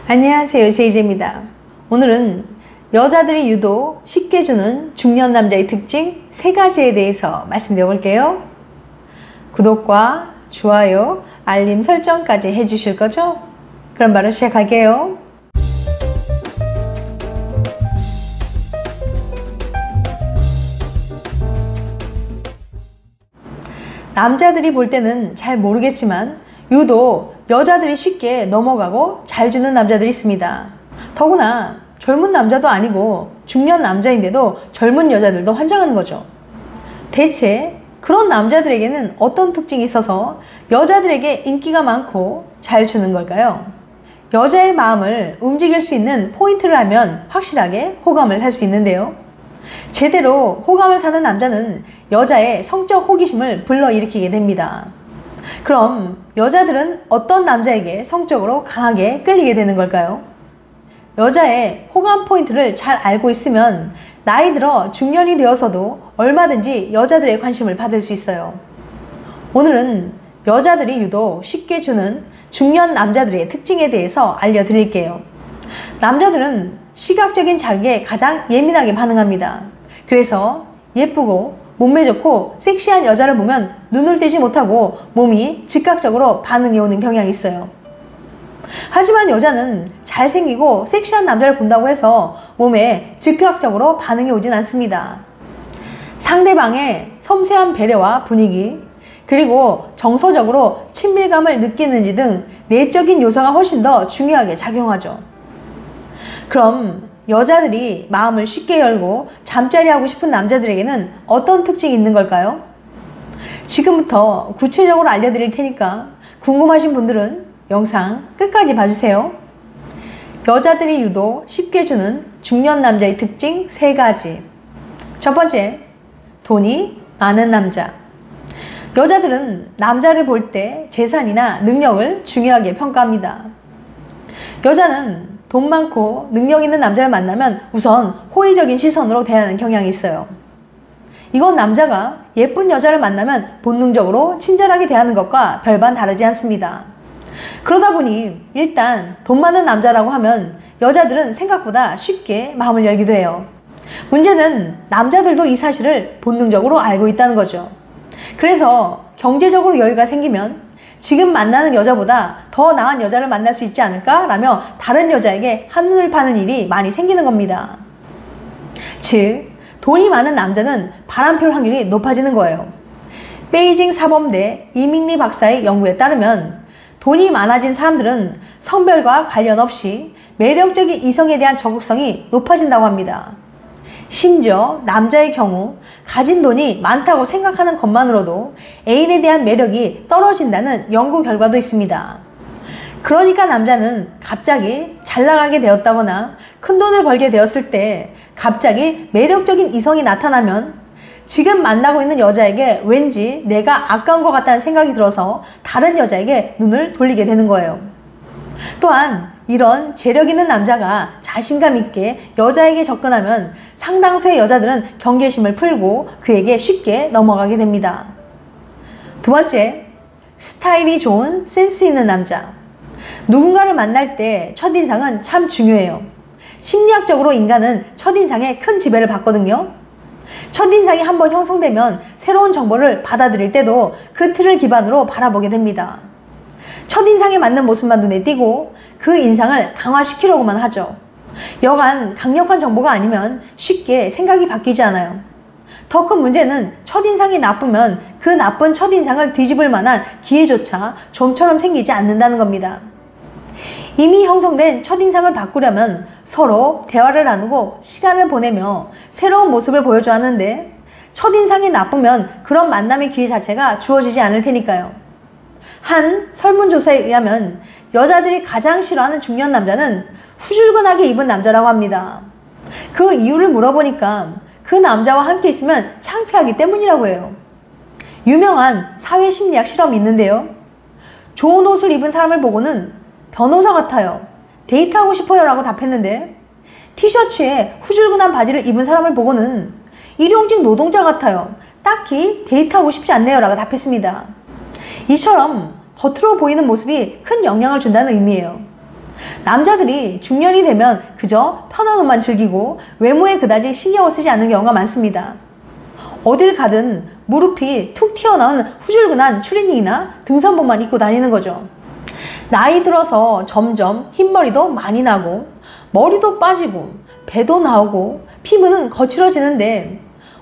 안녕하세요, 제이제입니다. 오늘은 여자들이 유독 쉽게 주는 중년 남자의 특징 3가지에 대해서 말씀드려 볼게요. 구독과 좋아요, 알림 설정까지 해주실 거죠? 그럼 바로 시작할게요. 남자들이 볼 때는 잘 모르겠지만 유독 여자들이 쉽게 넘어가고 잘 주는 남자들이 있습니다. 더구나 젊은 남자도 아니고 중년 남자인데도 젊은 여자들도 환장하는 거죠. 대체 그런 남자들에게는 어떤 특징이 있어서 여자들에게 인기가 많고 잘 주는 걸까요? 여자의 마음을 움직일 수 있는 포인트를 알면 확실하게 호감을 살 수 있는데요. 제대로 호감을 사는 남자는 여자의 성적 호기심을 불러일으키게 됩니다. 그럼 여자들은 어떤 남자에게 성적으로 강하게 끌리게 되는 걸까요? 여자의 호감 포인트를 잘 알고 있으면 나이 들어 중년이 되어서도 얼마든지 여자들의 관심을 받을 수 있어요. 오늘은 여자들이 유독 쉽게 주는 중년 남자들의 특징에 대해서 알려드릴게요. 남자들은 시각적인 자극에 가장 예민하게 반응합니다. 그래서 예쁘고 몸매 좋고 섹시한 여자를 보면 눈을 떼지 못하고 몸이 즉각적으로 반응이 오는 경향이 있어요. 하지만 여자는 잘생기고 섹시한 남자를 본다고 해서 몸에 즉각적으로 반응이 오진 않습니다. 상대방의 섬세한 배려와 분위기, 그리고 정서적으로 친밀감을 느끼는지 등 내적인 요소가 훨씬 더 중요하게 작용하죠. 그럼 여자들이 마음을 쉽게 열고 잠자리 하고 싶은 남자들에게는 어떤 특징이 있는 걸까요? 지금부터 구체적으로 알려드릴 테니까 궁금하신 분들은 영상 끝까지 봐주세요. 여자들이 유독 쉽게 주는 중년 남자의 특징 3가지. 첫 번째, 돈이 많은 남자. 여자들은 남자를 볼 때 재산이나 능력을 중요하게 평가합니다. 여자는 돈 많고 능력 있는 남자를 만나면 우선 호의적인 시선으로 대하는 경향이 있어요. 이건 남자가 예쁜 여자를 만나면 본능적으로 친절하게 대하는 것과 별반 다르지 않습니다. 그러다 보니 일단 돈 많은 남자라고 하면 여자들은 생각보다 쉽게 마음을 열기도 해요. 문제는 남자들도 이 사실을 본능적으로 알고 있다는 거죠. 그래서 경제적으로 여유가 생기면 지금 만나는 여자보다 더 나은 여자를 만날 수 있지 않을까? 라며 다른 여자에게 한눈을 파는 일이 많이 생기는 겁니다. 즉, 돈이 많은 남자는 바람필 확률이 높아지는 거예요. 베이징 사범대 이민리 박사의 연구에 따르면 돈이 많아진 사람들은 성별과 관련 없이 매력적인 이성에 대한 적극성이 높아진다고 합니다. 심지어 남자의 경우 가진 돈이 많다고 생각하는 것만으로도 애인에 대한 매력이 떨어진다는 연구 결과도 있습니다. 그러니까 남자는 갑자기 잘 나가게 되었다거나 큰 돈을 벌게 되었을 때 갑자기 매력적인 이성이 나타나면 지금 만나고 있는 여자에게 왠지 내가 아까운 것 같다는 생각이 들어서 다른 여자에게 눈을 돌리게 되는 거예요. 또한 이런 재력 있는 남자가 자신감 있게 여자에게 접근하면 상당수의 여자들은 경계심을 풀고 그에게 쉽게 넘어가게 됩니다. 두 번째, 스타일이 좋은 센스 있는 남자. 누군가를 만날 때 첫인상은 참 중요해요. 심리학적으로 인간은 첫인상에 큰 지배를 받거든요. 첫인상이 한번 형성되면 새로운 정보를 받아들일 때도 그 틀을 기반으로 바라보게 됩니다. 첫인상에 맞는 모습만 눈에 띄고 그 인상을 강화시키려고만 하죠. 여간 강력한 정보가 아니면 쉽게 생각이 바뀌지 않아요. 더 큰 문제는 첫인상이 나쁘면 그 나쁜 첫인상을 뒤집을 만한 기회조차 좀처럼 생기지 않는다는 겁니다. 이미 형성된 첫인상을 바꾸려면 서로 대화를 나누고 시간을 보내며 새로운 모습을 보여줘야 하는데 첫인상이 나쁘면 그런 만남의 기회 자체가 주어지지 않을 테니까요. 한 설문조사에 의하면 여자들이 가장 싫어하는 중년 남자는 후줄근하게 입은 남자라고 합니다. 그 이유를 물어보니까 그 남자와 함께 있으면 창피하기 때문이라고 해요. 유명한 사회심리학 실험이 있는데요. 좋은 옷을 입은 사람을 보고는 변호사 같아요, 데이트하고 싶어요 라고 답했는데 티셔츠에 후줄근한 바지를 입은 사람을 보고는 일용직 노동자 같아요, 딱히 데이트하고 싶지 않네요 라고 답했습니다. 이처럼 겉으로 보이는 모습이 큰 영향을 준다는 의미예요. 남자들이 중년이 되면 그저 편한 옷만 즐기고 외모에 그다지 신경을 쓰지 않는 경우가 많습니다. 어딜 가든 무릎이 툭 튀어나온 후줄근한 추리닝이나 등산복만 입고 다니는 거죠. 나이 들어서 점점 흰머리도 많이 나고 머리도 빠지고 배도 나오고 피부는 거칠어지는데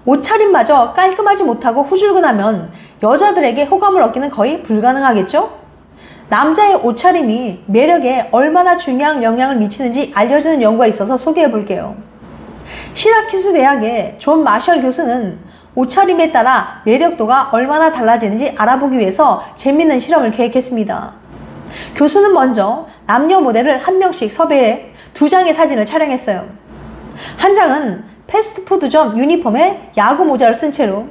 옷차림마저 깔끔하지 못하고 후줄근하면 여자들에게 호감을 얻기는 거의 불가능하겠죠? 남자의 옷차림이 매력에 얼마나 중요한 영향을 미치는지 알려주는 연구가 있어서 소개해 볼게요. 시라큐스 대학의 존 마셜 교수는 옷차림에 따라 매력도가 얼마나 달라지는지 알아보기 위해서 재밌는 실험을 계획했습니다. 교수는 먼저 남녀 모델을 한 명씩 섭외해 2장의 사진을 촬영했어요. 한 장은 패스트푸드점 유니폼에 야구 모자를 쓴 채로,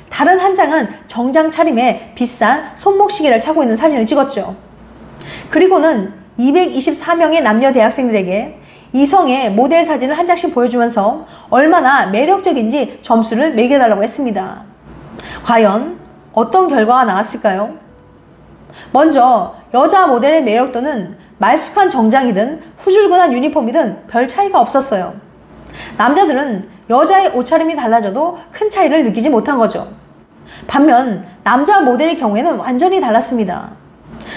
다른 한 장은 정장 차림에 비싼 손목시계를 차고 있는 사진을 찍었죠. 그리고는 224명의 남녀 대학생들에게 이성의 모델 사진을 한 장씩 보여주면서 얼마나 매력적인지 점수를 매겨달라고 했습니다. 과연 어떤 결과가 나왔을까요? 먼저 여자 모델의 매력도는 말쑥한 정장이든 후줄근한 유니폼이든 별 차이가 없었어요. 남자들은 여자의 옷차림이 달라져도 큰 차이를 느끼지 못한 거죠. 반면 남자 모델의 경우에는 완전히 달랐습니다.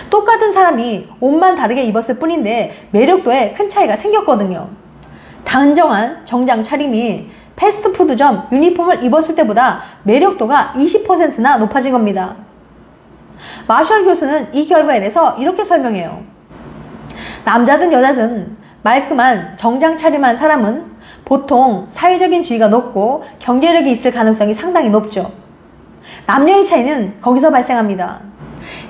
똑같은 사람이 옷만 다르게 입었을 뿐인데 매력도에 큰 차이가 생겼거든요. 단정한 정장 차림이 패스트푸드점 유니폼을 입었을 때보다 매력도가 20%나 높아진 겁니다. 마셜 교수는 이 결과에 대해서 이렇게 설명해요. 남자든 여자든 말끔한 정장 차림한 사람은 보통 사회적인 지위가 높고 경제력이 있을 가능성이 상당히 높죠. 남녀의 차이는 거기서 발생합니다.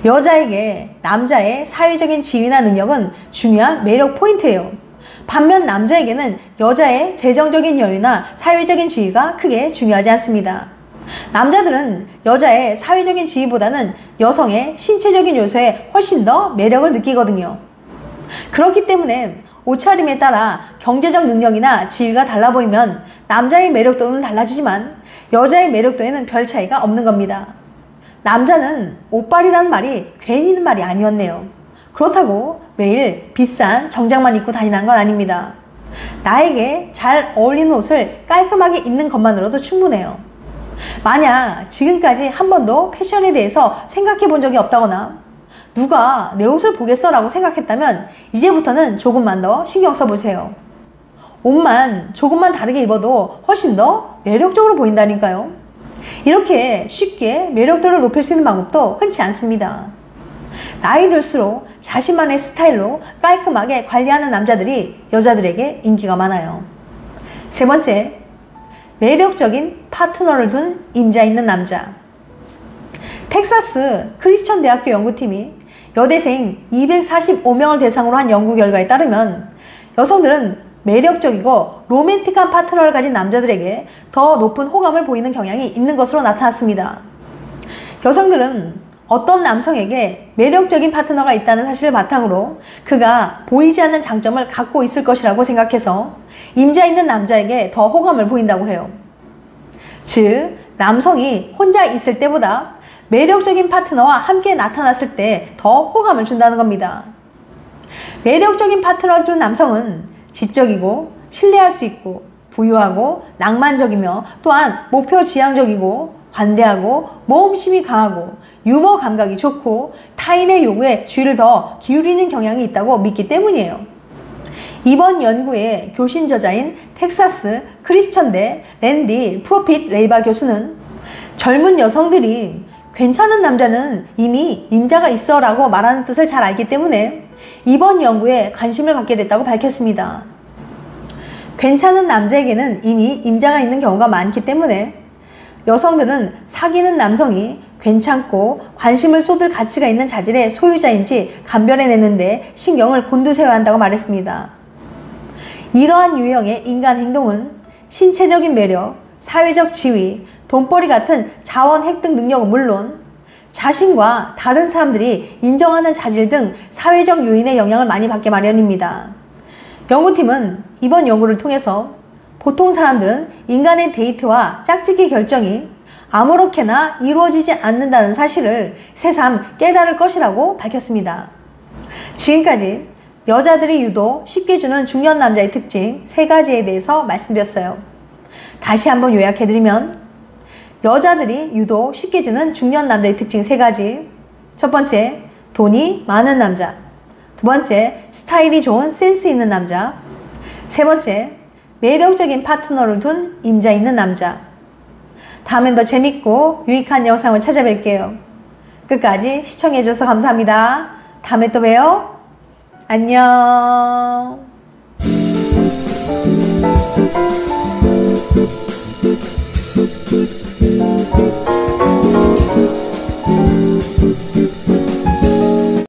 여자에게 남자의 사회적인 지위나 능력은 중요한 매력 포인트예요. 반면 남자에게는 여자의 재정적인 여유나 사회적인 지위가 크게 중요하지 않습니다. 남자들은 여자의 사회적인 지위보다는 여성의 신체적인 요소에 훨씬 더 매력을 느끼거든요. 그렇기 때문에 옷차림에 따라 경제적 능력이나 지위가 달라 보이면 남자의 매력도는 달라지지만 여자의 매력도에는 별 차이가 없는 겁니다. 남자는 옷빨이라는 말이 괜히 있는 말이 아니었네요. 그렇다고 매일 비싼 정장만 입고 다니는 건 아닙니다. 나에게 잘 어울리는 옷을 깔끔하게 입는 것만으로도 충분해요. 만약 지금까지 한 번도 패션에 대해서 생각해 본 적이 없다거나 누가 내 옷을 보겠어 라고 생각했다면 이제부터는 조금만 더 신경 써보세요. 옷만 조금만 다르게 입어도 훨씬 더 매력적으로 보인다니까요. 이렇게 쉽게 매력도를 높일 수 있는 방법도 흔치 않습니다. 나이 들수록 자신만의 스타일로 깔끔하게 관리하는 남자들이 여자들에게 인기가 많아요. 세 번째, 매력적인 파트너를 둔 임자 있는 남자. 텍사스 크리스천 대학교 연구팀이 여대생 245명을 대상으로 한 연구 결과에 따르면 여성들은 매력적이고 로맨틱한 파트너를 가진 남자들에게 더 높은 호감을 보이는 경향이 있는 것으로 나타났습니다. 여성들은 어떤 남성에게 매력적인 파트너가 있다는 사실을 바탕으로 그가 보이지 않는 장점을 갖고 있을 것이라고 생각해서 임자 있는 남자에게 더 호감을 보인다고 해요. 즉, 남성이 혼자 있을 때보다 매력적인 파트너와 함께 나타났을 때 더 호감을 준다는 겁니다. 매력적인 파트너를 둔 남성은 지적이고 신뢰할 수 있고 부유하고 낭만적이며 또한 목표지향적이고 관대하고 모험심이 강하고 유머 감각이 좋고 타인의 요구에 주의를 더 기울이는 경향이 있다고 믿기 때문이에요. 이번 연구의 교신 저자인 텍사스 크리스천대 랜디 프로핏 레이바 교수는 젊은 여성들이 괜찮은 남자는 이미 임자가 있어 라고 말하는 뜻을 잘 알기 때문에 이번 연구에 관심을 갖게 됐다고 밝혔습니다. 괜찮은 남자에게는 이미 임자가 있는 경우가 많기 때문에 여성들은 사귀는 남성이 괜찮고 관심을 쏟을 가치가 있는 자질의 소유자인지 감별해내는데 신경을 곤두세워야 한다고 말했습니다. 이러한 유형의 인간 행동은 신체적인 매력, 사회적 지위, 돈벌이 같은 자원 획득 능력은 물론 자신과 다른 사람들이 인정하는 자질 등 사회적 요인의 영향을 많이 받게 마련입니다. 연구팀은 이번 연구를 통해서 보통 사람들은 인간의 데이트와 짝짓기 결정이 아무렇게나 이루어지지 않는다는 사실을 새삼 깨달을 것이라고 밝혔습니다. 지금까지 여자들이 유독 쉽게 주는 중년 남자의 특징 3가지에 대해서 말씀드렸어요. 다시 한번 요약해드리면 여자들이 유독 쉽게 주는 중년 남자의 특징 3가지. 첫 번째, 돈이 많은 남자. 두 번째, 스타일이 좋은 센스 있는 남자. 세 번째, 매력적인 파트너를 둔 임자 있는 남자. 다음엔 더 재밌고 유익한 영상을 찾아뵐게요. 끝까지 시청해줘서 감사합니다. 다음에 또 봬요. 안녕.